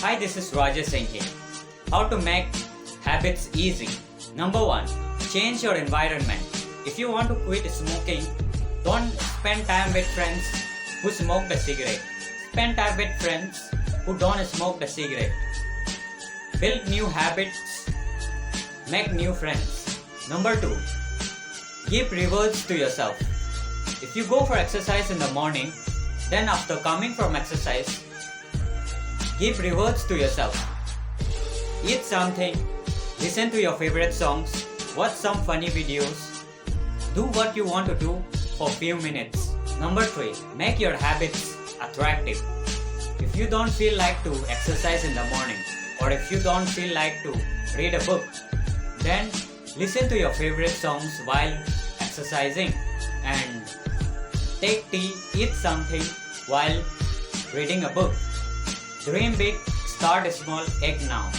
Hi, this is Rajesh Singh here. How to make habits easy. Number 1. Change your environment. If you want to quit smoking, don't spend time with friends who smoke a cigarette. Spend time with friends who don't smoke a cigarette. Build new habits. Make new friends. Number 2. Give rewards to yourself. If you go for exercise in the morning, then after coming from exercise, give rewards to yourself. Eat something, listen to your favorite songs, watch some funny videos, do what you want to do for few minutes. Number 3. Make your habits attractive. If you don't feel like to exercise in the morning, or if you don't feel like to read a book, then listen to your favorite songs while exercising and take tea, eat something while reading a book. Dream big, start small, act now.